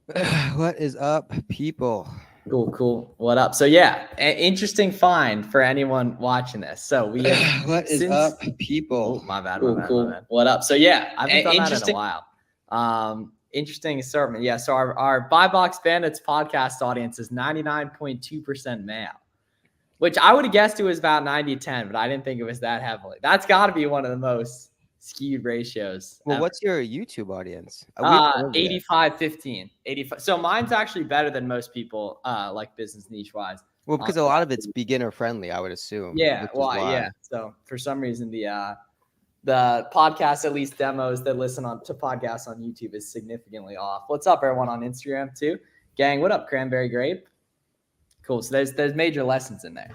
What is up, people? Cool. What up? So yeah, interesting find for anyone watching this. So we have What is since up, people? oh my bad. What up? So yeah, I haven't done that in a Interesting. while. Interesting assortment. Yeah. So our Buy Box Bandits podcast audience is 99.2% male, which I would have guessed it was about 90-10, but I didn't think it was that heavily. That's got to be one of the most skewed ratios Well, ever. what's your YouTube audience? We've been over there. 85-15. 85. So mine's actually better than most people like business niche wise. Well, because a lot of it's beginner friendly, I would assume, Yeah, which is well, why. yeah. So for some reason the podcast, at least demos that listen on to podcasts on YouTube, is significantly off. What's up, everyone on Instagram too? Gang, what up, Cranberry Grape? Cool. So there's major lessons in there.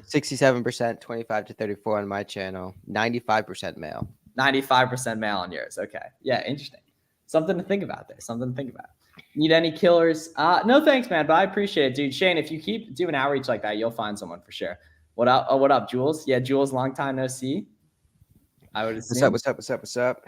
67%, 25 to 34 on my channel, 95% male. 95% male on yours. Okay. Yeah, interesting. Something to think about there. Need any killers? No thanks, man, but I appreciate it, dude. Shane, if you keep doing outreach like that, you'll find someone for sure. What up? Oh, what up, Jules? Yeah, Jules, long time no see. I would What's up? assume. What's up?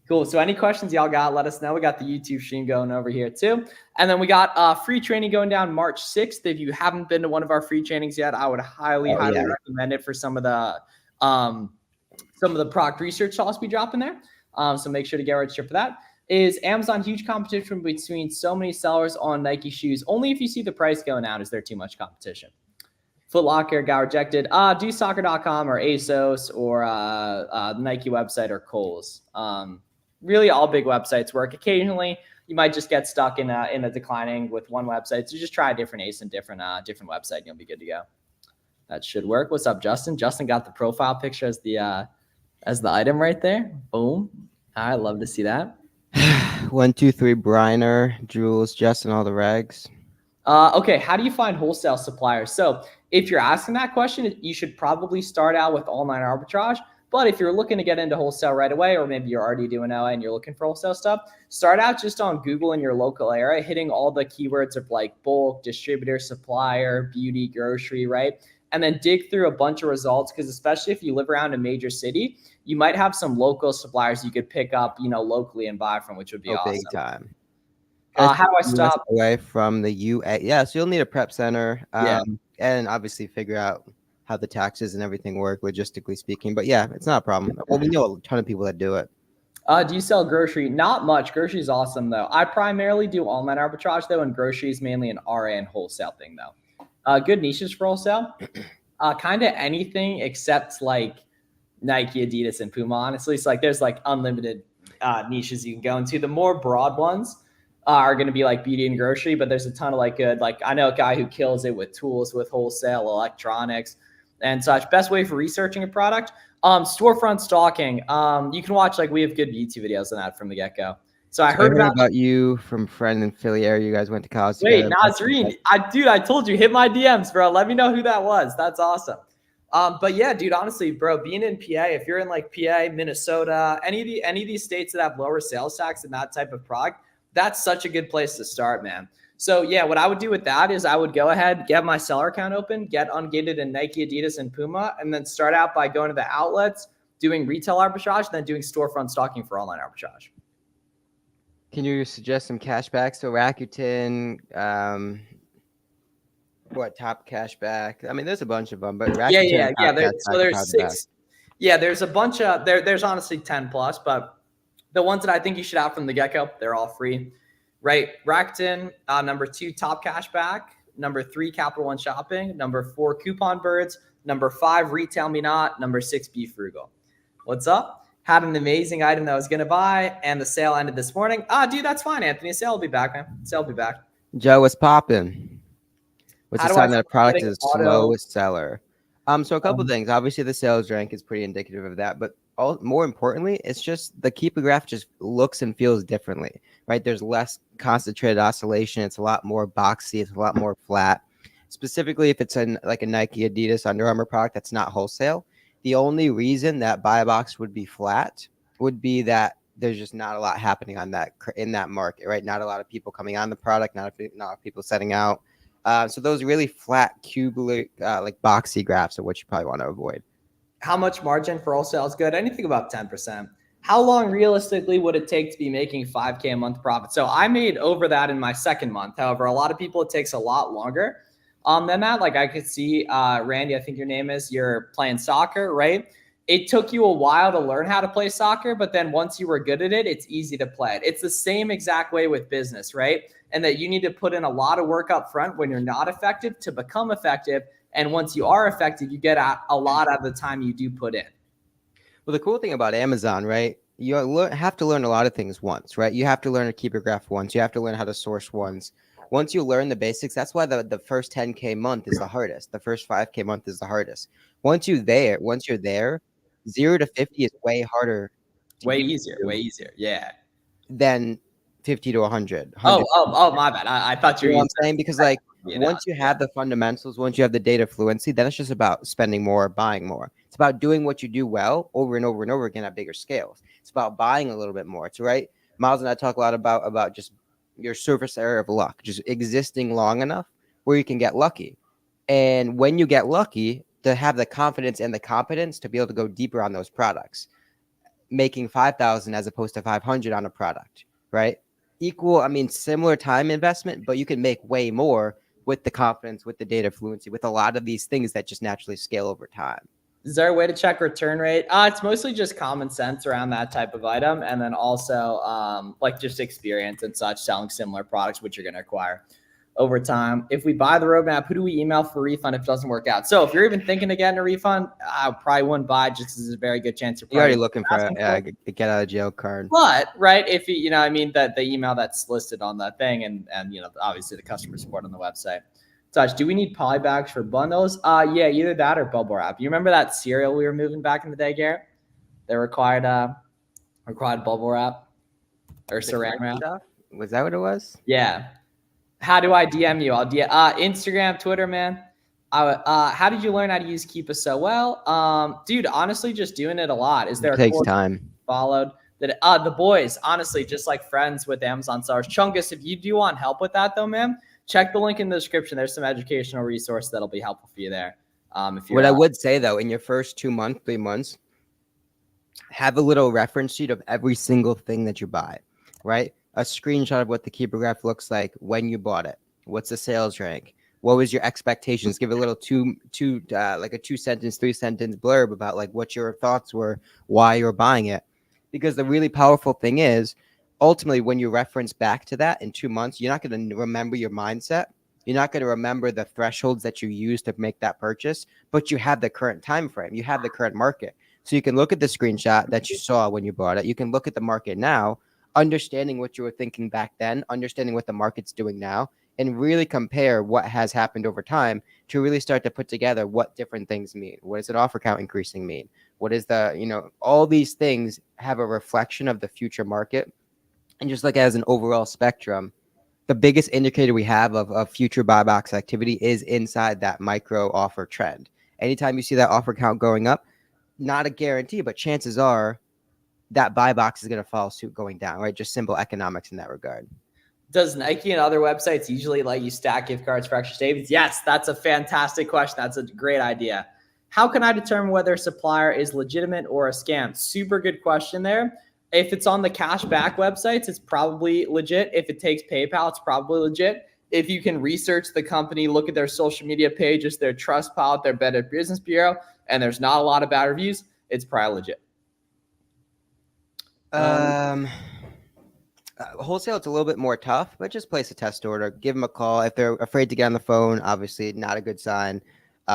Cool. So any questions y'all got, let us know. We got the YouTube stream going over here too. And then we got free training going down March 6th. If you haven't been to one of our free trainings yet, I would highly recommend it for some of the product research talks we drop in there. So make sure to get registered for that. Is Amazon huge competition between so many sellers on Nike shoes? Only if you see the price going out is there too much competition. Foot Locker got rejected. Do soccer.com or ASOS or the Nike website or Kohl's. Really, all big websites work. Occasionally, you might just get stuck in a declining with one website. So just try a different ASIN, different website, and you'll be good to go. That should work. What's up, Justin? Justin got the profile picture as the item right there. Boom. I love to see that. 1, 2, 3, Briner, Jules, Justin, all the rags. Okay, how do you find wholesale suppliers? So if you're asking that question, you should probably start out with online arbitrage. But if you're looking to get into wholesale right away, or maybe you're already doing OA and you're looking for wholesale stuff, start out just on Google in your local area, hitting all the keywords of like bulk, distributor, supplier, beauty, grocery, right? And then dig through a bunch of results, because especially if you live around a major city, you might have some local suppliers you could pick up, locally and buy from, which would be awesome. Big time. How do I stop away from the UA? Yeah, so you'll need a prep center. And obviously figure out how the taxes and everything work, logistically speaking. But yeah, it's not a problem. Well, we know a ton of people that do it. Do you sell grocery? Not much. Grocery is awesome, though. I primarily do online arbitrage, though, and grocery is mainly an RA and wholesale thing, though. Good niches for wholesale. Kind of anything except like Nike, Adidas, and Puma, honestly. So like there's like unlimited niches you can go into. The more broad ones are going to be like beauty and grocery, but there's a ton of like good, like I know a guy who kills it with tools, with wholesale, electronics, and such. Best way for researching a product, storefront stalking. You can watch, like, we have good YouTube videos on that from the get-go. So I heard about you from friend in Philly area. You guys went to college together. Nazreen, I told you, hit my DMs, bro. Let me know who that was. That's awesome. But yeah, dude, honestly, bro, being in PA, if you're in like PA, Minnesota, any of these states that have lower sales tax and that type of product, that's such a good place to start, man. So yeah, what I would do with that is I would go ahead, get my seller account open, get ungated in Nike, Adidas, and Puma, and then start out by going to the outlets, doing retail arbitrage, and then doing storefront stocking for online arbitrage. Can you suggest some cashbacks? So Rakuten, what top cashback? I mean, there's a bunch of them, but Rakuten, there's 6. Yeah, there's a bunch of there's honestly 10 plus, but the ones that I think you should have from the get-go, they're all free, right? Rakuten, number 2, top cashback. Number 3, Capital One Shopping. Number 4, Coupon Birds. Number 5, Retail Me Not. Number 6, Be Frugal. What's up? Had an amazing item that I was going to buy, and the sale ended this morning. Dude, that's fine, Anthony. Sale will be back, man. Sale will be back. Joe, what's popping? What's the sign that a product is a slow seller? So a couple of things. Obviously, the sales rank is pretty indicative of that, but more importantly, it's just the Keepa graph just looks and feels differently, right? There's less concentrated oscillation. It's a lot more boxy. It's a lot more flat. Specifically, if it's like a Nike, Adidas, Under Armour product that's not wholesale, the only reason that buy box would be flat would be that there's just not a lot happening on that in that market, right? Not a lot of people coming on the product, not a lot of people setting out. So those really flat, cubular, like boxy graphs are what you probably want to avoid. How much margin for wholesale is good? Anything about 10%. How long realistically would it take to be making 5K a month profit? So I made over that in my second month. However, a lot of people, it takes a lot longer than that. Like I could see, Randy, I think your name is, you're playing soccer, right? It took you a while to learn how to play soccer, but then once you were good at it, it's easy to play it. It's the same exact way with business, right? And that you need to put in a lot of work up front when you're not effective to become effective. And once you are effective, you get a lot out of the time you do put in. Well, the cool thing about Amazon, right? You have to learn a lot of things once, right? You have to learn to keep your graph once. You have to learn how to source once. Once you learn the basics, that's why the first 10K month is the hardest. The first 5K month is the hardest. Once you're there, 0 to 50 is way harder. Way easier. Yeah. Than 50 to 100. Oh, my bad. I thought you were what I'm saying, because like once you have the fundamentals, once you have the data fluency, then it's just about spending more, buying more. It's about doing what you do well over and over and over again at bigger scales. It's about buying a little bit more. It's right. Miles and I talk a lot about just your surface area of luck, just existing long enough where you can get lucky. And when you get lucky, to have the confidence and the competence to be able to go deeper on those products, making 5,000 as opposed to 500 on a product, right? Similar time investment, but you can make way more with the confidence, with the data fluency, with a lot of these things that just naturally scale over time. Is there a way to check return rate? It's mostly just common sense around that type of item. And then also like just experience and such, selling similar products, which you're going to acquire over time. If we buy the roadmap, who do we email for refund if it doesn't work out? So if you're even thinking of getting a refund, I probably wouldn't buy it, just because there's a very good chance you're already looking for a get out of jail card. But right, if you that the email that's listed on that thing, and obviously the customer support on the website. Touch, do we need polybags for bundles? Yeah, either that or bubble wrap. You remember that cereal we were moving back in the day, Garrett? They required bubble wrap or saran wrap. Was that what it was? Yeah. How do I DM you? I'll DM Instagram, Twitter, man. How did you learn how to use Keepa so well? Dude, honestly, just doing it a lot. Is there? It takes time. Followed that. The boys, honestly, just like friends with Amazon sellers. Chungus, if you do want help with that, though, man, check the link in the description. There's some educational resource that'll be helpful for you there. What I would say though, in your first 2 months, 3 months, have a little reference sheet of every single thing that you buy, right? A screenshot of what the Keepa graph looks like when you bought it. What's the sales rank? What was your expectations? Give a little like a 2-sentence, 3-sentence blurb about like what your thoughts were, why you're buying it. Because the really powerful thing is, ultimately, when you reference back to that in 2 months, you're not going to remember your mindset. You're not going to remember the thresholds that you used to make that purchase, but you have the current time frame. You have the current market. So you can look at the screenshot that you saw when you bought it. You can look at the market now, understanding what you were thinking back then, understanding what the market's doing now, and really compare what has happened over time to really start to put together what different things mean. What does an offer count increasing mean? What is all these things have a reflection of the future market. And just like as an overall spectrum, the biggest indicator we have of future buy box activity is inside that micro offer trend. Anytime you see that offer count going up, not a guarantee, but chances are that buy box is going to follow suit going down, right? Just simple economics in that regard. Does Nike and other websites usually let you stack gift cards for extra savings? Yes, that's a fantastic question. That's a great idea. How can I determine whether a supplier is legitimate or a scam? Super good question there. If it's on the cashback websites, it's probably legit. If it takes PayPal, it's probably legit. If you can research the company, look at their social media pages, their Trustpilot, their Better Business Bureau, and there's not a lot of bad reviews, it's probably legit. Wholesale, it's a little bit more tough, but just place a test order. Give them a call. If they're afraid to get on the phone, obviously not a good sign.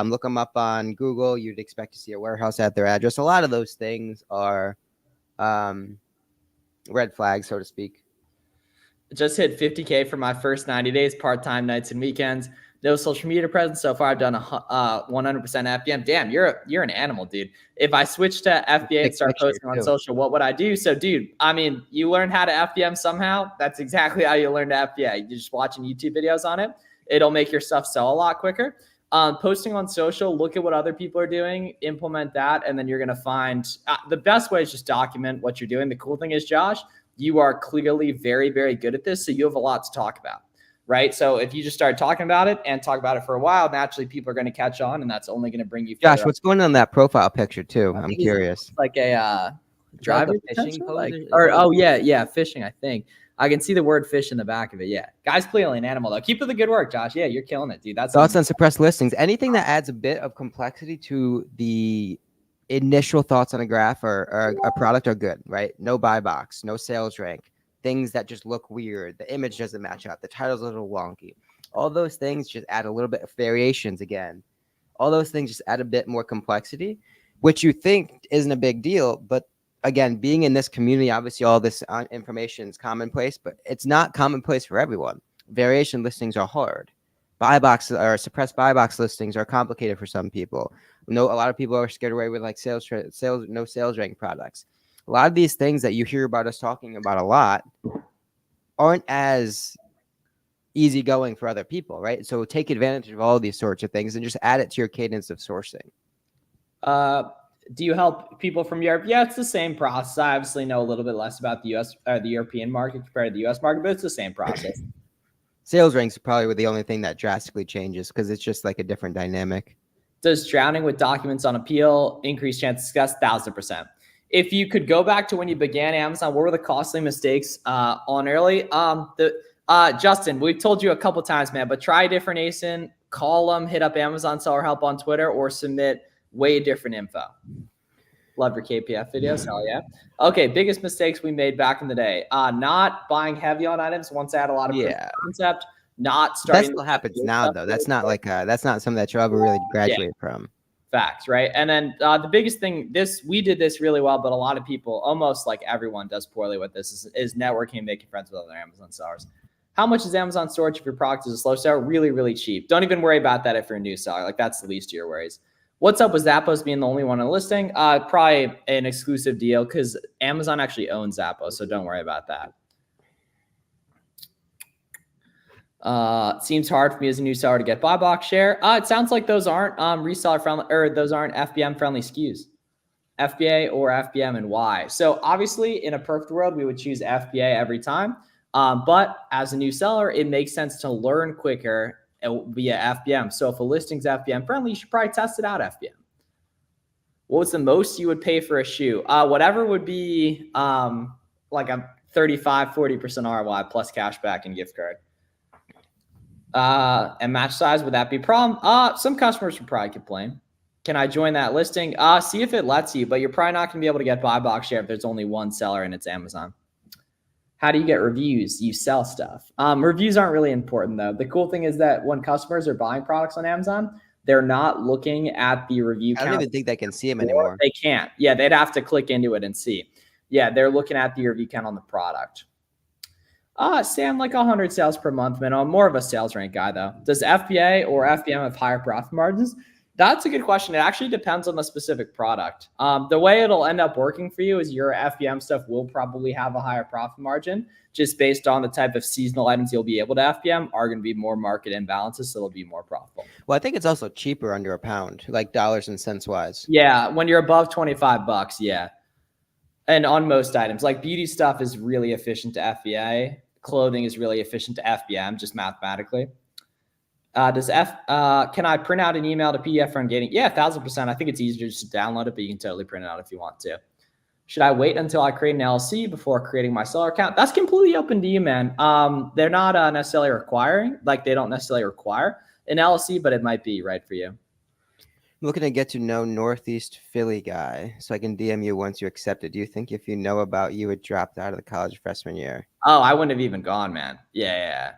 Look them up on Google. You'd expect to see a warehouse at their address. A lot of those things are red flags, so to speak. Just hit 50K for my first 90 days, part-time nights and weekends. No social media presence so far. I've done 100% FBM. Damn, you're an animal, dude. If I switch to FBA and start posting on social, what would I do? So, dude, you learn how to FBM somehow. That's exactly how you learn to FBA. You're just watching YouTube videos on it. It'll make your stuff sell a lot quicker. Posting on social, look at what other people are doing, implement that, and then you're going to find the best way is just document what you're doing. The cool thing is, Josh, you are clearly very, very good at this, so you have a lot to talk about, right? So if you just start talking about it and talk about it for a while, naturally people are going to catch on, and that's only going to bring you. Josh, what's going on in that profile picture too? I'm curious. Like a driver fishing potential? pose Like, is or that oh yeah, fishing. I think I can see the word fish in the back of it. Yeah, guy's clearly an animal though. Keep up the good work, Josh. Yeah, you're killing it, dude. That's thoughts on suppressed listings? Anything that adds a bit of complexity to the initial thoughts on a graph or a product are good, right? No buy box, no sales rank, things that just look weird. The image doesn't match up. The title's a little wonky. All those things just add a little bit of variations again. All those things just add a bit more complexity, which you think isn't a big deal. But again, being in this community, obviously all this information is commonplace, but it's not commonplace for everyone. Variation listings are hard. Buy box or suppressed buy box listings are complicated for some people. No, a lot of people are scared away with like no sales rank products. A lot of these things that you hear about us talking about a lot aren't as easygoing for other people, right? So take advantage of all these sorts of things and just add it to your cadence of sourcing. Do you help people from Europe? Yeah, it's the same process. I obviously know a little bit less about the US or the European market compared to the US market, but it's the same process. Sales ranks are probably the only thing that drastically changes because it's just like a different dynamic. Does drowning with documents on appeal increase chance of success? 1000%. If you could go back to when you began Amazon, what were the costly mistakes on early? Justin, we've told you a couple times, man, but try a different ASIN, call them, hit up Amazon Seller Help on Twitter, or submit way different info. Love your KPF videos. Hell yeah. Okay, biggest mistakes we made back in the day. Not buying heavy on items once I had a lot of proof of concept. Not starting. That still happens now, though. That's not like that's not something that you'll ever really graduate from. Facts, right? And then the biggest thing, we did this really well, but a lot of people, almost like everyone, does poorly with this. Is networking and making friends with other Amazon sellers. How much is Amazon storage if your product is a slow seller? Really, really cheap. Don't even worry about that if you're a new seller. Like that's the least of your worries. What's up with Zappos being the only one on the listing? Probably an exclusive deal because Amazon actually owns Zappos, so don't worry about that. It seems hard for me as a new seller to get buy box share. It sounds like those aren't reseller friendly, or those aren't FBM friendly SKUs. FBA or FBM, and why? So obviously in a perfect world, we would choose FBA every time. But as a new seller, it makes sense to learn quicker via FBM. So if a listing's FBM friendly, you should probably test it out FBM. What was the most you would pay for a shoe? Whatever would be like a 35-40% ROI plus cashback and gift card. And match size, would that be a problem? Some customers would probably complain. Can I join that listing? See if it lets you, but you're probably not going to be able to get buy box share if there's only one seller and it's Amazon. How do you get reviews? You sell stuff. Reviews aren't really important though. The cool thing is that when customers are buying products on Amazon, they're not looking at the review count. I don't even think they can see them anymore. They can't. Yeah, they'd have to click into it and see. Yeah, they're looking at the review count on the product. Sam, like 100 sales per month minimum. More of a sales rank guy though. Does FBA or FBM have higher profit margins? That's a good question. It actually depends on the specific product. The way it'll end up working for you is your FBM stuff will probably have a higher profit margin just based on the type of seasonal items you'll be able to FBM are going to be more market imbalances, so it'll be more profitable. Well, I think it's also cheaper under a pound, like dollars and cents wise. Yeah, when you're above $25, yeah. And on most items, like beauty stuff is really efficient to FBA. Clothing is really efficient to FBM, just mathematically. Can I print out an email to PDF for Ungating? Yeah, 1000%. I think it's easier just to download it, but you can totally print it out if you want to. Should I wait until I create an LLC before creating my seller account? That's completely open to you, man. They're not necessarily requiring, like they don't necessarily require an LLC, but it might be right for you. I'm looking to get to know Northeast Philly guy, so I can DM you once you accept it. Do you think if you know about you had dropped out of the college freshman year? Oh, I wouldn't have even gone, man. Yeah.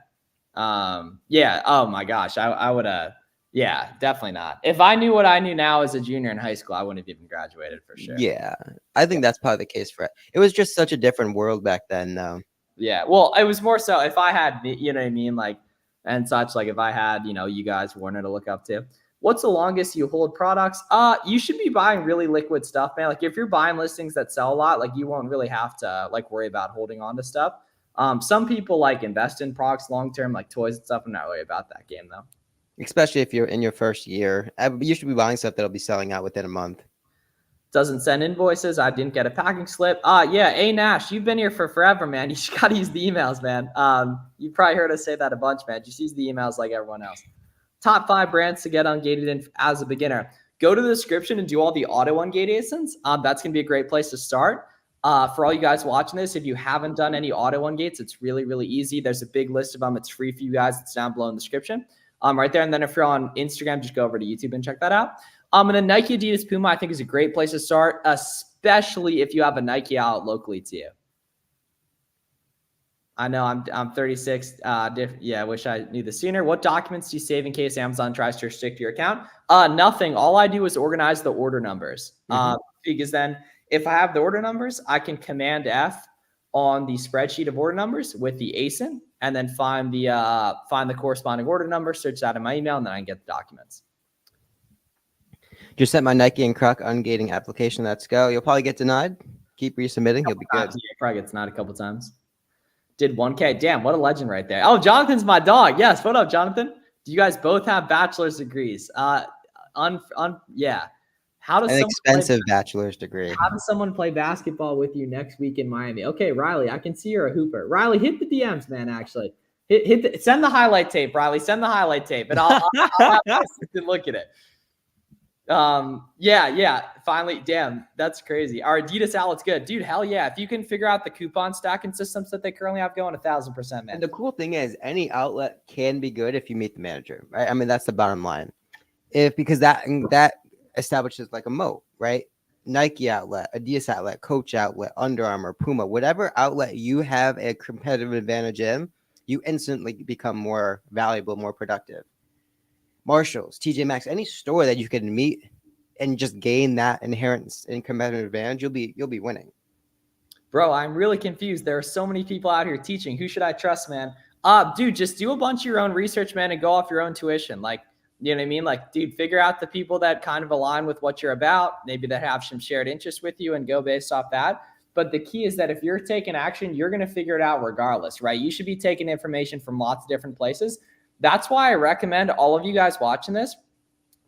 Oh my gosh. I would have. Yeah, definitely not. If I knew what I knew now as a junior in high school, I wouldn't have even graduated for sure. Yeah, I think that's probably the case for it. It was just such a different world back then, though. Yeah, well, it was more so if I had, you know what I mean, like, and such, like if I had, you guys Warner to look up to. What's the longest you hold products? You should be buying really liquid stuff, man. Like if you're buying listings that sell a lot, like you won't really have to like worry about holding on to stuff. Some people like invest in products long-term, like toys and stuff. I'm not really about that game though. Especially if you're in your first year. You should be buying stuff that'll be selling out within a month. Doesn't send invoices. I didn't get a packing slip. Yeah. Nash, you've been here for forever, man. You just got to use the emails, man. You probably heard us say that a bunch, man. Just use the emails like everyone else. Top 5 brands to get ungated in as a beginner. Go to the description and do all the auto ungate ASINs. That's going to be a great place to start. For all you guys watching this, if you haven't done any AutoOneGates, it's really, really easy. There's a big list of them. It's free for you guys. It's down below in the description. Right there. And then if you're on Instagram, just go over to YouTube and check that out. And then Nike, Adidas, Puma, I think is a great place to start, especially if you have a Nike out locally to you. I know I'm 36. Yeah, I wish I knew this sooner. What documents do you save in case Amazon tries to restrict your account? Nothing. All I do is organize the order numbers. Because then if I have the order numbers, I can Command F on the spreadsheet of order numbers with the ASIN, and then find the corresponding order number, search that in my email, and then I can get the documents. Just sent my Nike and Croc ungating application. Let's go. You'll probably get denied. Keep resubmitting. You'll be good. Yeah, probably gets denied a couple times. Did 1K. Damn, what a legend right there. Oh, Jonathan's my dog. Yes. What up, Jonathan? Do you guys both have bachelor's degrees? Yeah. How does an expensive bachelor's degree? How does someone play basketball with you next week in Miami? Okay, Riley, I can see you're a hooper. Riley, hit the DMs, man. Actually, send the highlight tape, Riley. Send the highlight tape, and I'll have to look at it. Yeah. Finally, damn, that's crazy. Our Adidas outlet's good, dude. Hell yeah! If you can figure out the coupon stacking systems that they currently have going, 1,000%, man. And the cool thing is, any outlet can be good if you meet the manager, right? I mean, that's the bottom line. Because that establishes like a moat, right? Nike outlet, Adidas outlet, Coach outlet, Under Armour, Puma, whatever outlet you have a competitive advantage in, you instantly become more valuable, more productive. Marshalls, TJ Maxx, any store that you can meet and just gain that inherent and competitive advantage, you'll be winning. Bro, I'm really confused. There are so many people out here teaching. Who should I trust, man? Dude, just do a bunch of your own research, man, and go off your own tuition. Like, you know what I mean? Like, dude, figure out the people that kind of align with what you're about, maybe that have some shared interest with you, and go based off that. But the key is that if you're taking action, you're going to figure it out regardless, right? You should be taking information from lots of different places. That's why I recommend all of you guys watching this,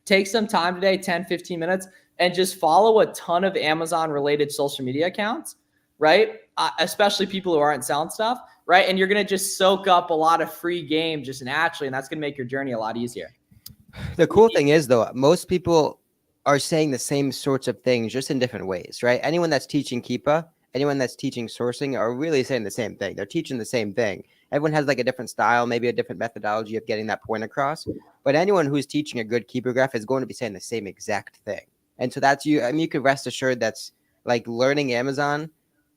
take some time today, 10, 15 minutes, and just follow a ton of Amazon-related social media accounts, right? Especially people who aren't selling stuff, right? And you're going to just soak up a lot of free game just naturally, and that's going to make your journey a lot easier. The cool thing is, though, most people are saying the same sorts of things just in different ways, right? Anyone that's teaching Keepa, anyone that's teaching sourcing are really saying the same thing. They're teaching the same thing. Everyone has like a different style, maybe a different methodology of getting that point across. But anyone who's teaching a good Keepa graph is going to be saying the same exact thing. And so that's you. I mean, you could rest assured that's like learning Amazon.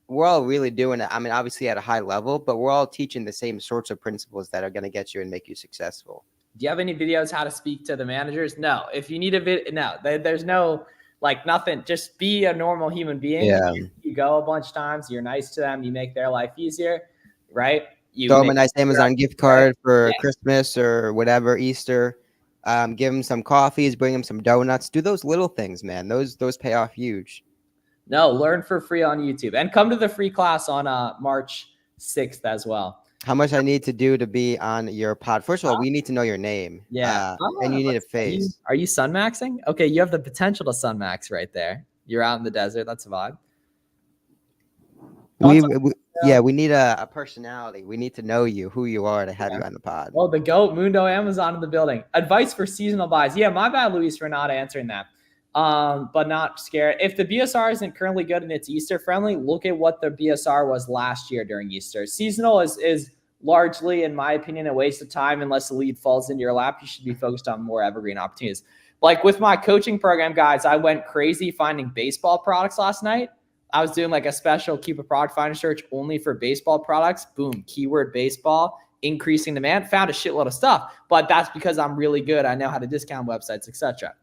We're all really doing it. I mean, obviously at a high level, but we're all teaching the same sorts of principles that are going to get you and make you successful. Do you have any videos how to speak to the managers? No. If you need a video, no. There's no like nothing. Just be a normal human being. Yeah. You go a bunch of times. You're nice to them. You make their life easier, right? You throw them a nice Amazon gift card for Christmas or whatever, Easter. Give them some coffees, bring them some donuts. Do those little things, man. Those pay off huge. No, learn for free on YouTube and come to the free class on March 6th as well. How much I need to do to be on your pod? First of all, we need to know your name. Yeah. And you need a face. Are you sun maxing? Okay, you have the potential to sun max right there. You're out in the desert. That's a vibe. We need a personality. We need to know you, who you are, to have you on the pod. Oh, the GOAT, Mundo Amazon in the building. Advice for seasonal buys. Yeah, my bad, Luis, for not answering that. But not scared. If the BSR isn't currently good and it's Easter friendly, look at what the BSR was last year during Easter. Seasonal is largely, in my opinion, a waste of time unless the lead falls into your lap. You should be focused on more evergreen opportunities. Like with my coaching program, guys, I went crazy finding baseball products last night. I was doing like a special Keepa product finder search only for baseball products. Boom, keyword baseball, increasing demand. Found a shitload of stuff, but that's because I'm really good. I know how to discount websites, etc.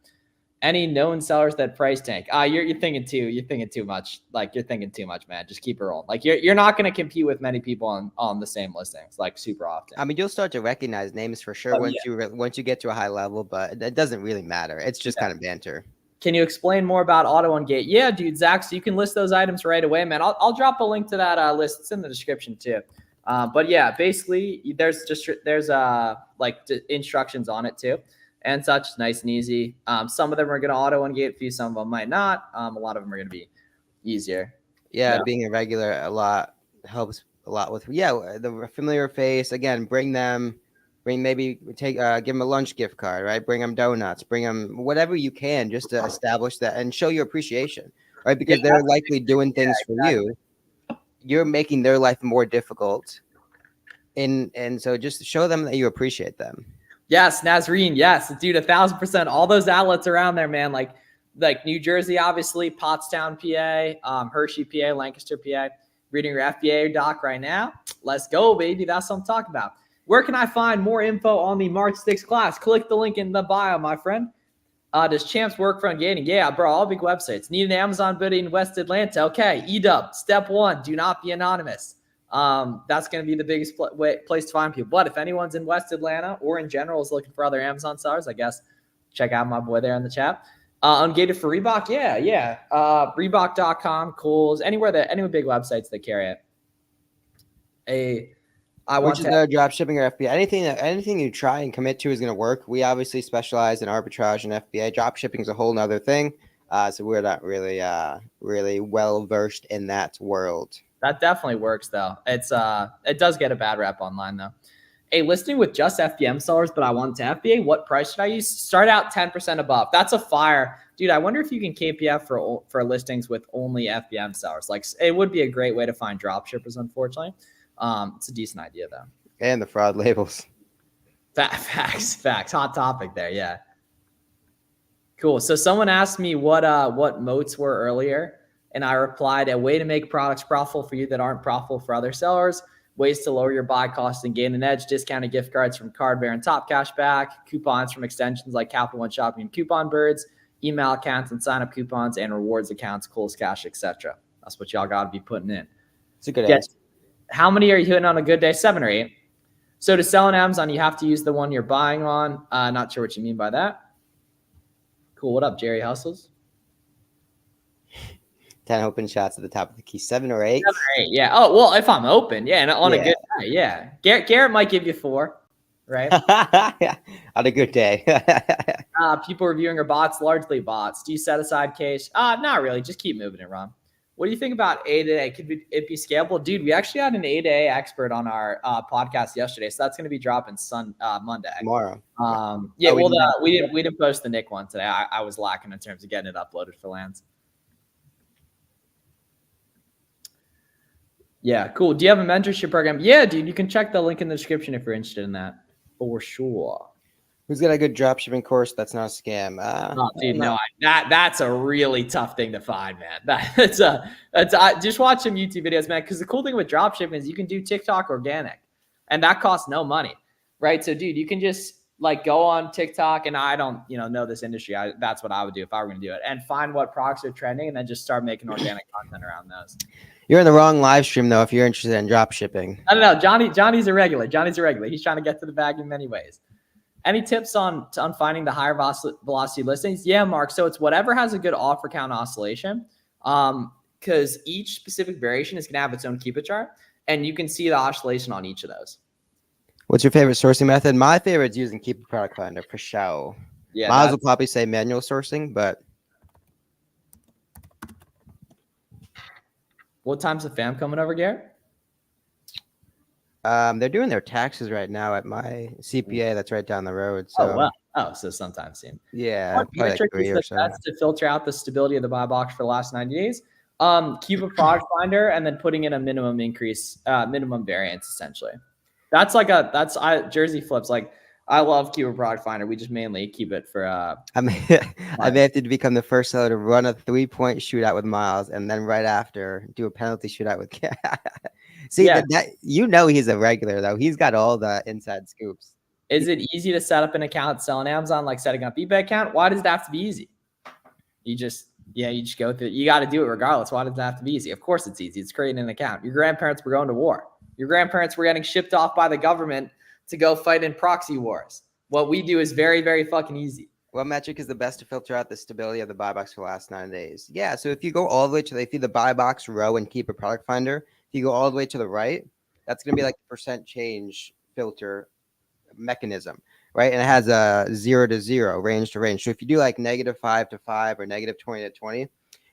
Any known sellers that price tank? You're thinking too much. Like you're thinking too much, man. Just keep it rolling. Like you're not going to compete with many people on the same listings like super often. I mean, you'll start to recognize names for sure once you get to a high level, but it doesn't really matter. It's just kind of banter. Can you explain more about AutoOneGate? Yeah, dude, Zach. So you can list those items right away, man. I'll drop a link to that list. It's in the description too. But yeah, basically there's instructions on it too. And such, nice and easy. Some of them are going to AutoOneGate a few, some of them might not. A lot of them are going to be easier. Yeah, being a regular helps a lot with the familiar face. Again, give them a lunch gift card, right? Bring them donuts, bring them whatever you can just to establish that and show your appreciation, right? Because they're likely doing things for you. you're making their life more difficult. And so just show them that you appreciate them. Yes, Nazreen. Yes, dude, 1,000%. All those outlets around there, man. Like New Jersey, obviously, Pottstown, PA, Hershey, PA, Lancaster, PA. Reading your FBA doc right now. Let's go, baby. That's what I'm talking about. Where can I find more info on the March 6th class? Click the link in the bio, my friend. Does Champs work for Ungating? Yeah, bro, all big websites. Need an Amazon buddy in West Atlanta? Okay, EDub. Step 1, do not be anonymous. That's going to be the biggest place to find people. But if anyone's in West Atlanta or in general is looking for other Amazon sellers, I guess check out my boy there in the chat. Ungated for Reebok? Yeah. Reebok.com, Kohl's, any big websites that carry it. Which is no drop shipping or FBA. Anything you try and commit to is going to work. We obviously specialize in arbitrage and FBA. Drop shipping is a whole nother thing. So we're not really well versed in that world. That definitely works though. It does get a bad rep online though. A listing with just FBM sellers, but I want to FBA. What price should I use? Start out 10% above. That's a fire, dude. I wonder if you can KPF for listings with only FBM sellers. Like it would be a great way to find drop shippers. Unfortunately, it's a decent idea though. And the fraud labels. Facts. Hot topic there. Yeah. Cool. So someone asked me what moats were earlier, and I replied, a way to make products profitable for you that aren't profitable for other sellers. Ways to lower your buy cost and gain an edge, discounted gift cards from Cardbear and Top Cashback, coupons from extensions like Capital One Shopping and Coupon Birds, email accounts and sign-up coupons, and rewards accounts, Kohl's Cash, etc. That's what y'all got to be putting in. It's a good answer. How many are you hitting on a good day? 7 or 8. So to sell on Amazon, you have to use the one you're buying on. Not sure what you mean by that. Cool. What up, Jerry Hustles? 10 open shots at the top of the key. 7 or 8? 7 or 8, yeah. Oh, well, if I'm open, yeah. And on a good day, yeah. Garrett might give you 4, right? Yeah, on a good day. People reviewing are bots, largely bots. Do you set aside cash? Not really. Just keep moving it, Ron. What do you think about A-to-A? Could it be scalable? Dude, we actually had an A-to-A expert on our podcast yesterday, so that's going to be dropping Monday. Tomorrow. We didn't post the Nick one today. I was lacking in terms of getting it uploaded for Lance. Yeah, cool. Do you have a mentorship program? Yeah, dude, you can check the link in the description if you're interested in that, for sure. Who's got a good dropshipping course that's not a scam? That's a really tough thing to find, man. Just watch some YouTube videos, man. Because the cool thing with dropshipping is you can do TikTok organic, and that costs no money, right? So, dude, you can just like go on TikTok, and I don't, know this industry. That's what I would do if I were going to do it, and find what products are trending, and then just start making organic content around those. You're in the wrong live stream though if you're interested in drop shipping. I don't know. Johnny's a regular. He's trying to get to the bag in many ways. Any tips on finding the higher velocity listings? Yeah, Mark. So it's whatever has a good offer count oscillation. Because each specific variation is going to have its own Keepa chart, and you can see the oscillation on each of those. What's your favorite sourcing method? My favorite is using Keepa Product Finder for sure. Yeah, Miles will probably say manual sourcing, but what time's the fam coming over, Garrett? They're doing their taxes right now at my CPA. That's right down the road. So. Oh, wow. Oh, so sometime soon. Yeah, probably like 3 or so. That's to filter out the stability of the buy box for the last 90 days. Keepa Product Finder, and then putting in a minimum increase, minimum variance, essentially. That's Jersey flips. Like, I love Keepa Product Finder. We just mainly keep it for. I may have to become the first seller to run a 3-point shootout with Miles, and then right after do a penalty shootout with. See, yeah. He's a regular though. He's got all the inside scoops. Is it easy to set up an account selling Amazon, like setting up eBay account? Why does it have to be easy? You just go through. You got to do it regardless. Why does it have to be easy? Of course it's easy. It's creating an account. Your grandparents were going to war. Your grandparents were getting shipped off by the government to go fight in proxy wars. What we do is very, very fucking easy. What metric is the best to filter out the stability of the buy box for the last 9 days? Yeah, so if you go all the way to the buy box row and keep a product finder, if you go all the way to the right, that's going to be like the percent change filter mechanism, right? And it has a 0 to 0, range to range. So if you do like -5 to 5 or -20 to 20,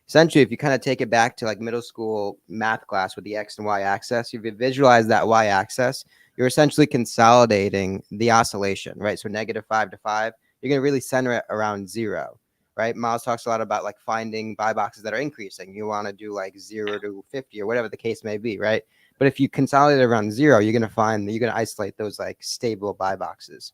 essentially, if you kind of take it back to like middle school math class with the X and Y axis, if you visualize that Y axis, you're essentially consolidating the oscillation, right? So -5 to 5, you're going to really center it around 0. right? Miles talks a lot about like finding buy boxes that are increasing. You want to do like 0 to 50 or whatever the case may be, right? But if you consolidate around 0, you're going to isolate those like stable buy boxes.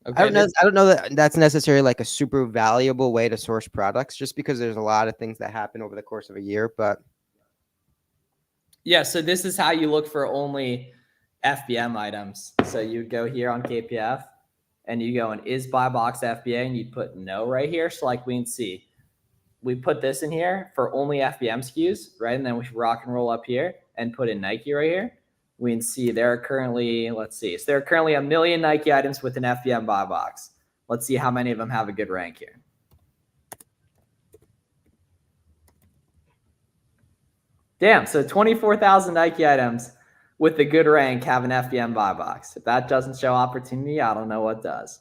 Okay, I don't know that that's necessarily like a super valuable way to source products, just because there's a lot of things that happen over the course of a year. But yeah, so this is how you look for only FBM items. So you'd go here on KPF and you go in is buy box FBA and you'd put no right here. So like we can see, we put this in here for only FBM SKUs, right? And then we rock and roll up here and put in Nike right here. We can see there are currently, let's see. So there are currently 1 million Nike items with an FBM buy box. Let's see how many of them have a good rank here. Damn, so 24,000 Nike items with a good rank have an FBM buy box. If that doesn't show opportunity, I don't know what does.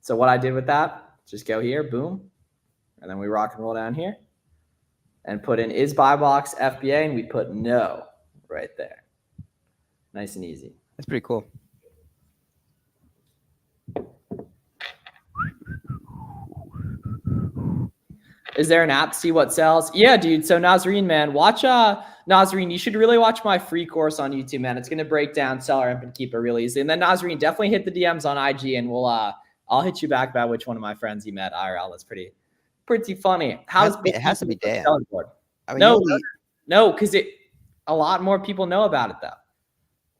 So what I did with that, just go here, boom. And then we rock and roll down here and put in is buy box FBA, and we put no right there. Nice and easy. That's pretty cool. Is there an app to see what sells? Yeah, dude. So Nazreen, man, watch Nazreen. You should really watch my free course on YouTube, man. It's gonna break down Seller Imp and Keeper really easy. And then Nazreen, definitely hit the DMs on IG, and I'll hit you back about which one of my friends you met IRL. That's pretty funny. It has to be Dan. I mean, no, because a lot more people know about it though.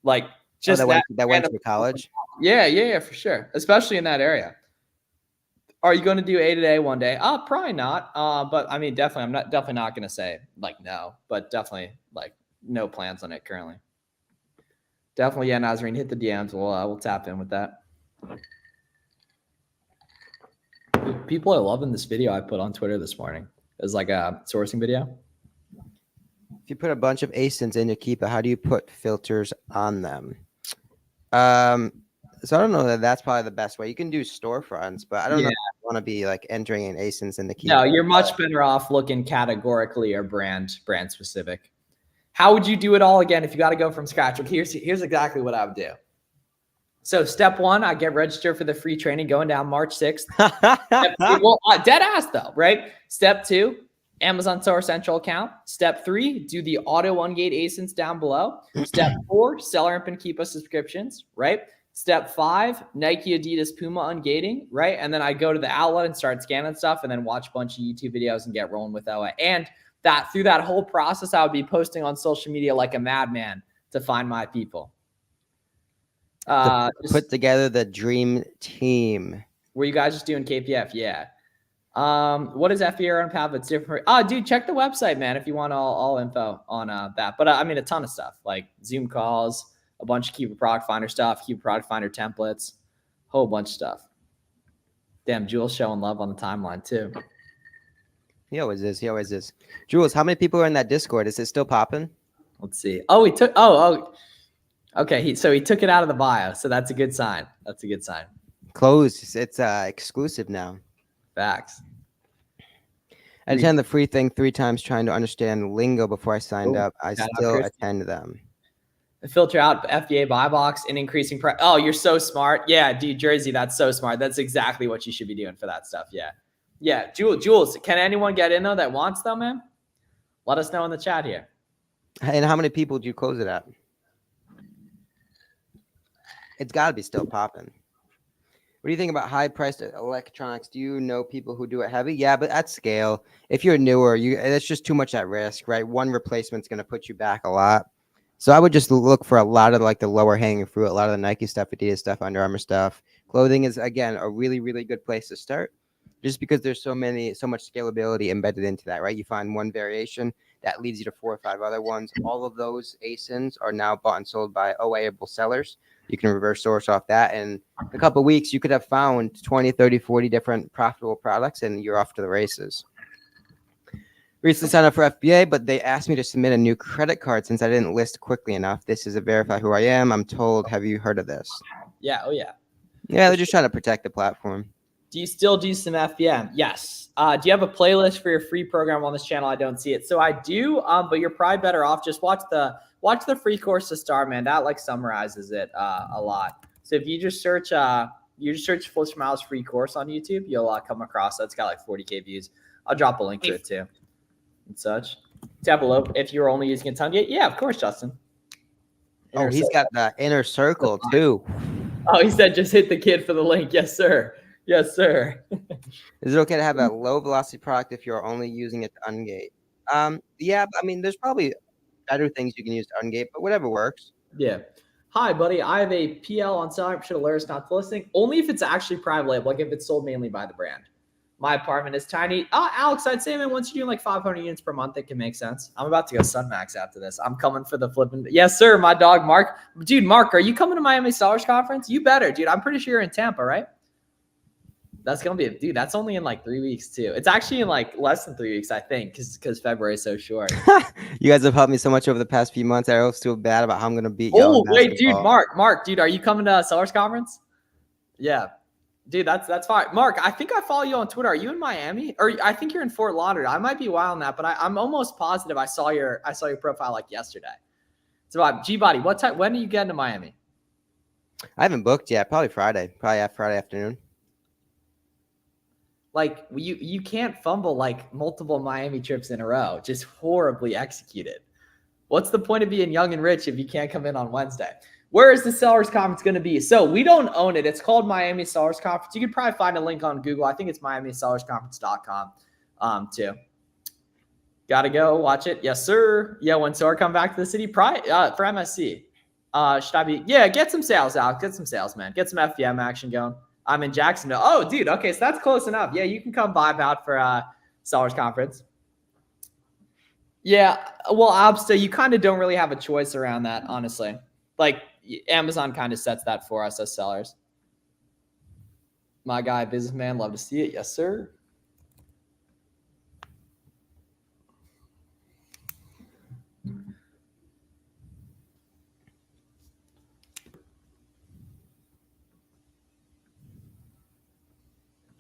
Like just that went to college. Yeah, for sure. Especially in that area. Are you going to do A-to-A one day? Probably not. But I mean, definitely, I'm definitely not going to say like no, but definitely like no plans on it currently. Definitely, yeah, Nazreen, hit the DMs. We'll tap in with that. People are loving this video I put on Twitter this morning. It was like a sourcing video. If you put a bunch of ASINs in your Keepa, how do you put filters on them? So I don't know that that's probably the best way. You can do storefronts, but I don't know if you want to be like entering in ASINs in the Keepa. No, you're much better off looking categorically or brand specific. How would you do it all again if you got to go from scratch? Well, here's exactly what I would do. So step 1, I get registered for the free training going down March 6th. Step 2, dead ass though, right? Step 2, Amazon Seller Central account. Step 3, do the auto ungate ASINs down below. Step 4, Seller Imp and Keepa subscriptions, right? Step 5, Nike, Adidas, Puma ungating, right? And then I go to the outlet and start scanning stuff and then watch a bunch of YouTube videos and get rolling with OA. And that through that whole process, I would be posting on social media like a madman to find my people. Put together the dream team. Were you guys just doing KPF? Yeah. What is FBA on Pav? It's different. Dude, check the website, man, if you want all info on that. But I mean, a ton of stuff like Zoom calls, a bunch of Keepa Product Finder stuff, Keepa Product Finder templates, whole bunch of stuff. Damn, Jules showing love on the timeline too. He always is. Jules, how many people are in that Discord? Is it still popping? Let's see. Oh, he took. Oh. Okay, he took it out of the bio, so that's a good sign. Closed. It's exclusive now. Facts. I attend the free thing 3 times trying to understand lingo before I signed up. I still attend them. Filter out FBA buy box and increasing price. Oh, you're so smart. Yeah, dude, Jersey, that's so smart. That's exactly what you should be doing for that stuff. Yeah. Jules, can anyone get in though that wants though, man? Let us know in the chat here. And how many people do you close it at? It's got to be still popping. What do you think about high-priced electronics? Do you know people who do it heavy? Yeah, but at scale, if you're newer, it's just too much at risk, right? One replacement's going to put you back a lot. So I would just look for a lot of like the lower hanging fruit, a lot of the Nike stuff, Adidas stuff, Under Armour stuff. Clothing is, again, a really, really good place to start just because there's so much scalability embedded into that, right? You find one variation that leads you to 4 or 5 other ones. All of those ASINs are now bought and sold by OA-able sellers. You can reverse source off that. And in a couple of weeks, you could have found 20, 30, 40 different profitable products, and you're off to the races. Recently signed up for FBA, but they asked me to submit a new credit card since I didn't list quickly enough. This is a verify who I am. I'm told. Have you heard of this? Yeah. Oh, yeah. Yeah, they're just trying to protect the platform. Do you still do some FBM? Yes. Do you have a playlist for your free program on this channel? I don't see it. So I do, but you're probably better off just watch the free course to start, man. That like summarizes it a lot. So if you just search you just search Flow Smiles free course on YouTube, you'll come across that's got like 40K views. I'll drop a link to it too and such. Tap below if you're only using a ton gate. Yeah, of course, Justin. Oh, he's got the inner circle too. Oh, he said just hit the kid for the link. Yes, sir. Yes, sir. Is it okay to have a low velocity product if you're only using it to ungate? Yeah, I mean, there's probably better things you can use to ungate, but whatever works. Yeah. Hi, buddy. I have a PL on sale. Should alert us not to listing. Only if it's actually private label, like if it's sold mainly by the brand. My apartment is tiny. Alex, I'd say, man, once you're doing like 500 units per month, it can make sense. I'm about to go Sunmax after this. I'm coming for the flipping. Yes, sir. My dog, Mark. Dude, Mark, are you coming to Miami Sellers Conference? You better, dude. I'm pretty sure you're in Tampa, right? That's going to be, dude, that's only in like 3 weeks too. It's actually in like less than 3 weeks, I think, because February is so short. You guys have helped me so much over the past few months. I always feel bad about how I'm going to beat you. Oh, wait, dude, Mark, dude, are you coming to Sellers Conference? Yeah. Dude, that's fine. Mark, I think I follow you on Twitter. Are you in Miami? Or I think you're in Fort Lauderdale. I might be wild on that, but I'm almost positive I saw your profile like yesterday. So G-Body, when are you getting to Miami? I haven't booked yet. Probably Friday. Probably Friday afternoon. Like you can't fumble like multiple Miami trips in a row, just horribly executed. What's the point of being young and rich if you can't come in on Wednesday? Where is the Sellers Conference going to be? So we don't own it. It's called Miami Sellers Conference. You could probably find a link on Google. I think it's miamisellersconference.com too. Got to go watch it. Yes, sir. Yeah, when Sora come back to the city for MSC. Should I be? Yeah, get some sales out. Get some sales, man. Get some FBM action going. I'm in Jacksonville. Oh, dude. Okay, so that's close enough. Yeah, you can come vibe out for Sellers Conference. Yeah, well, Obsta, you kind of don't really have a choice around that, honestly. Like, Amazon kind of sets that for us as sellers. My guy, businessman, love to see it. Yes, sir.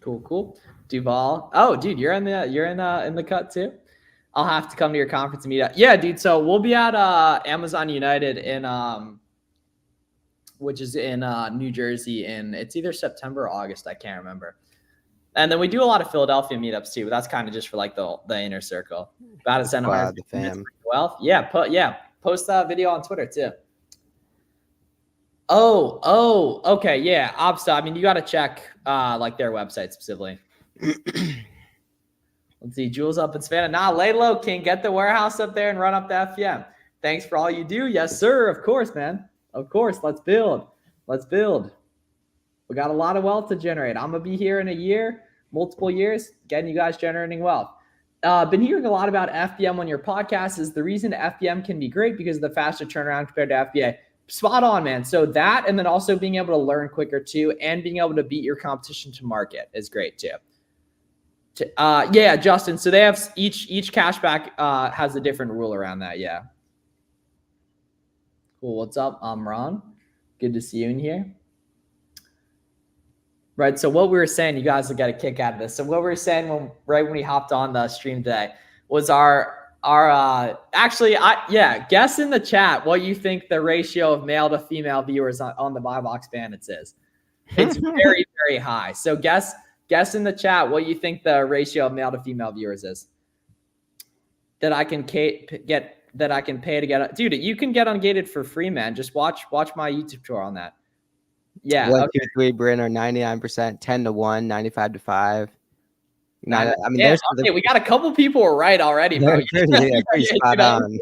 Cool. Duval. Oh, dude, you're in the cut too. I'll have to come to your conference and meet up. Yeah, dude. So we'll be at Amazon United in which is in New Jersey, and it's either September or August. I can't remember. And then we do a lot of Philadelphia meetups too, but that's kind of just for like the inner circle. About to send them the fam. Wealth. Post that video on Twitter too. Oh, okay, yeah. Obsta. I mean, you got to check like their website specifically. Let's see. Jules up in Savannah. Nah, lay low, King. Get the warehouse up there and run up the FPM. Thanks for all you do. Yes, sir. Of course, man. Of course. Let's build. We got a lot of wealth to generate. I'm going to be here in a year, multiple years, getting you guys generating wealth. Been hearing a lot about FBM on your podcast. Is the reason FBM can be great because of the faster turnaround compared to FBA. Spot on, man. So that, and then also being able to learn quicker too, and being able to beat your competition to market is great too. Yeah, Justin. So they have each cashback has a different rule around that. Yeah. Cool. What's up? I'm Ron. Good to see you in here. Right. So what we were saying, you guys will get a kick out of this. So what we were saying right when we hopped on the stream today was guess in the chat what you think the ratio of male to female viewers on the Buy Box Bandits is. It's very, very high. So guess in the chat what you think the ratio of male to female viewers is. That I can pay to get. Dude, you can get ungated for free, man. Just watch my YouTube tour on that. Yeah. 1, 2, 3, Brenner, 99%, 10 to 1, 95 to 5. We got a couple people were right already, bro. Pretty spot on.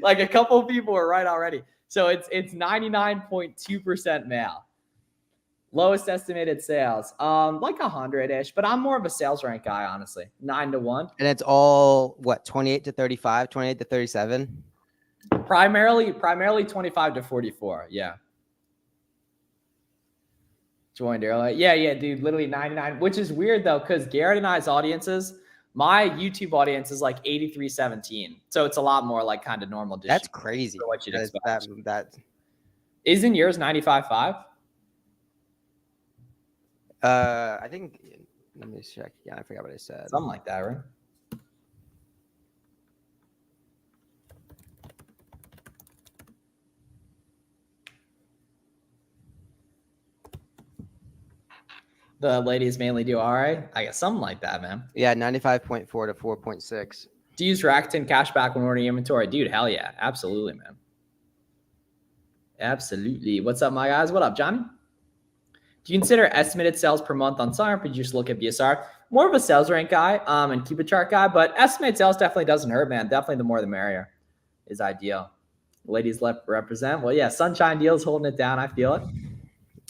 Like a couple people were right already. So it's 99.2% male. Lowest estimated sales, like 100-ish, but I'm more of a sales rank guy, honestly. 9 to 1. And it's all what, 28 to 35, 28 to 37? Primarily 25 to 44. Yeah. Joined early. Yeah, dude. Literally 99, which is weird though, because Garrett and I's audiences, my YouTube audience is like 83-17. So it's a lot more like kind of normal. That's crazy. For what you'd expect. That isn't yours 95.5? I think. Let me check. Yeah, I forgot what I said. Something like that, right? The ladies mainly do all right. I guess something like that, man. Yeah, 95.4 to 4.6. Do you use Rakuten cashback when ordering inventory? Dude, hell yeah. Absolutely, man. Absolutely. What's up, my guys? What up, Johnny? Do you consider estimated sales per month on SARP, or do you just look at BSR? More of a sales rank guy and keep a chart guy, but estimated sales definitely doesn't hurt, man. Definitely the more the merrier is ideal. Ladies left represent. Well, yeah, Sunshine Deals holding it down. I feel it.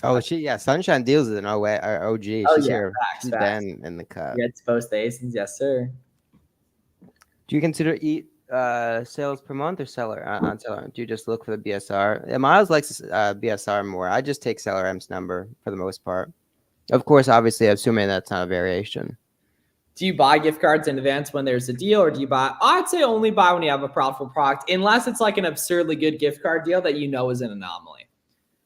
Oh, Sunshine Deals is an OG. She's here. She's been in the cup. Yeah, it's post Asins. Yes, sir. Do you consider sales per month or seller on seller? Do you just look for the BSR? Yeah, Miles likes BSR more. I just take Seller M's number for the most part. Of course, obviously, assuming that's not a variation. Do you buy gift cards in advance when there's a deal, or do you buy? I'd say only buy when you have a profitable product, unless it's like an absurdly good gift card deal that you know is an anomaly.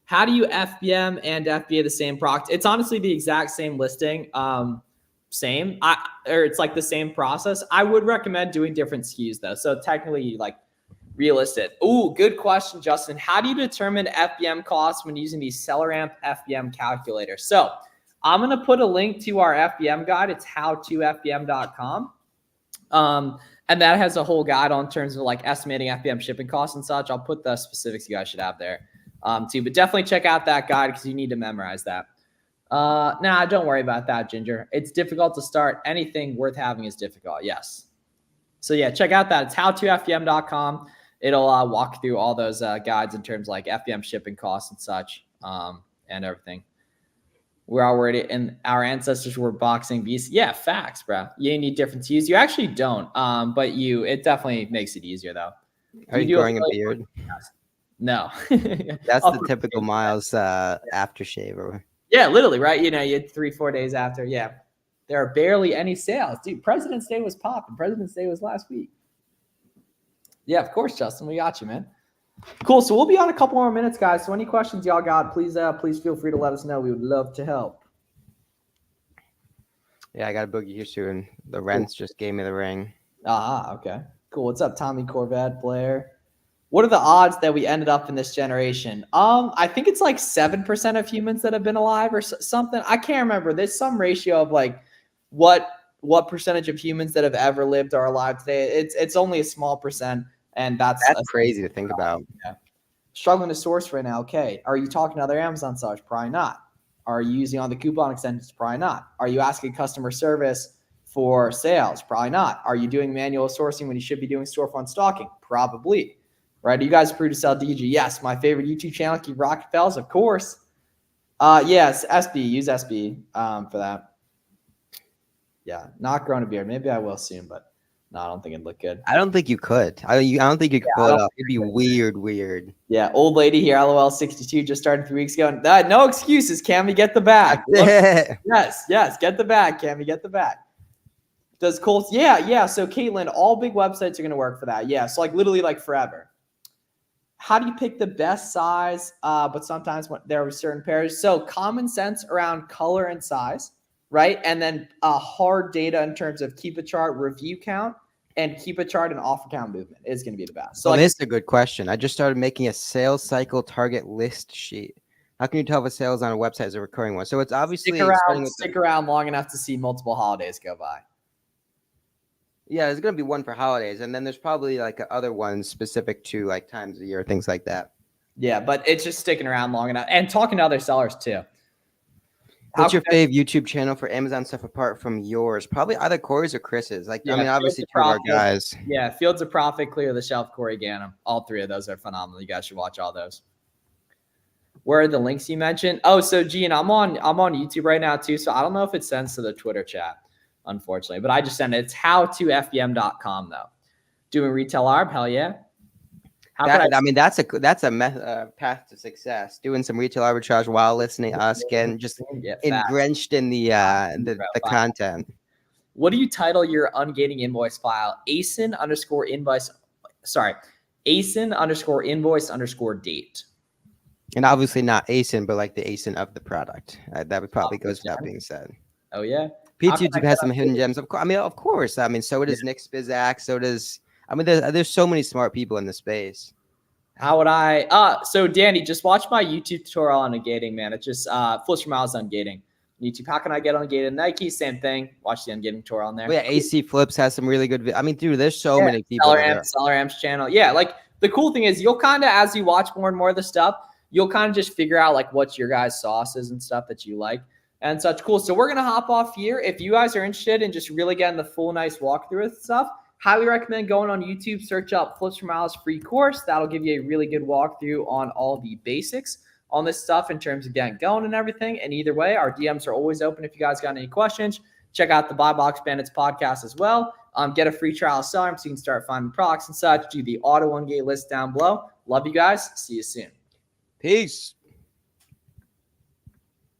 How do you FBM and FBA the same product? It's honestly the exact same listing. It's like the same process. I would recommend doing different SKUs though. So technically, like realistic. Ooh, good question, Justin. How do you determine FBM costs when using the SellerAmp FBM calculator? So I'm going to put a link to our FBM guide. It's howtofbm.com. And that has a whole guide on terms of like estimating FBM shipping costs and such. I'll put the specifics you guys should have there too. But definitely check out that guide because you need to memorize that. Nah, don't worry about that, Ginger. It's difficult to start. Anything worth having is difficult. Yes. So yeah, check out that. It's howtofbm.com. It'll walk through all those guides in terms of like FBM shipping costs and such and everything. We're already, and our ancestors were boxing beasts. Yeah, facts, bro. You need different SKUs. You actually don't, but it definitely makes it easier though. Are you growing a beard? No. That's the typical Miles aftershave. Or... Yeah, literally, right? You had 3-4 days after. Yeah, there are barely any sales, dude. President's Day was popping. President's Day was last week. Yeah, of course, Justin. We got you, man. Cool. So we'll be on a couple more minutes, guys. So any questions y'all got, please feel free to let us know. We would love to help. Yeah, I got a boogie here soon. The Rents just gave me the ring. Okay. Cool. What's up, Tommy Corvette, Blair? What are the odds that we ended up in this generation? I think it's like 7% of humans that have been alive or something. I can't remember. There's some ratio of like what percentage of humans that have ever lived are alive today. It's only a small percent. And that's crazy to think about. Yeah. Struggling to source right now. Okay. Are you talking to other Amazon sellers? Probably not. Are you using all the coupon extensions? Probably not. Are you asking customer service for sales? Probably not. Are you doing manual sourcing when you should be doing storefront stocking? Probably. Right? Are you guys approved to sell DG? Yes. My favorite YouTube channel, Keep Rocket Fells, of course. Yes, SB. Use SB for that. Yeah. Not growing a beard. Maybe I will soon, but no, I don't think it'd look good. I don't think you could. I don't think you could pull it off. It'd be weird. Yeah, old lady here, LOL 62, just started 3 weeks ago. No excuses, Cammy, get the bag. Yes, get the bag, Cammy, get the bag. Does Colts? Yeah. So Caitlin, all big websites are going to work for that. Yeah, so like literally like forever. How do you pick the best size? But sometimes there are certain pairs. So common sense around color and size, right? And then hard data in terms of keep a chart, review count, and keep a chart and offer count movement is going to be the best. So this is a good question. I just started making a sales cycle target list sheet. How can you tell if a sales on a website is a recurring one? So it's obviously stick around long enough to see multiple holidays go by. Yeah, there's going to be one for holidays, and then there's probably like other ones specific to like times of the year, things like that. Yeah, but it's just sticking around long enough and talking to other sellers too. What's your fave YouTube channel for Amazon stuff apart from yours? Probably either Corey's or Chris's. Like, yeah, I mean, obviously two of our guys. Yeah, Fields of Profit, Clear the Shelf, Corey Ganem. All three of those are phenomenal. You guys should watch all those. Where are the links you mentioned? Oh, so Gene, I'm on YouTube right now too. So I don't know if it sends to the Twitter chat, unfortunately, but I just sent it. It's howtofbm.com though. Doing retail ARB, hell yeah. That's a path to success. Doing some retail arbitrage while listening to us, getting just drenched in the content. What do you title your ungating invoice file? ASIN_invoice_date. And obviously not ASIN, but like the ASIN of the product. That would probably goes without being said. Oh yeah. PTUTube has some hidden gems. Of course. So does Nick Spizak. So does. There's so many smart people in the space. How would I? So Danny, just watch my YouTube tutorial on negating, man. It's just Flish Miles on gating. YouTube. How can I get ungated Nike? Same thing. Watch the Ungating tour on there. Well, yeah, AC Flips has some really good. I mean, dude, there's so many people. Seller Amps channel. Yeah, like the cool thing is you'll kind of, as you watch more and more of the stuff, you'll kind of just figure out like what your guys' sauces and stuff that you like and such. Cool. So we're gonna hop off here. If you guys are interested in just really getting the full nice walkthrough of stuff, highly recommend going on YouTube, search up Flips for Miles free course. That'll give you a really good walkthrough on all the basics on this stuff in terms of getting going and everything. And either way, our DMs are always open if you guys got any questions. Check out the Buy Box Bandits podcast as well. Get a free trial of Seller Amp so you can start finding products and such. Do the auto ungate list down below. Love you guys. See you soon. Peace.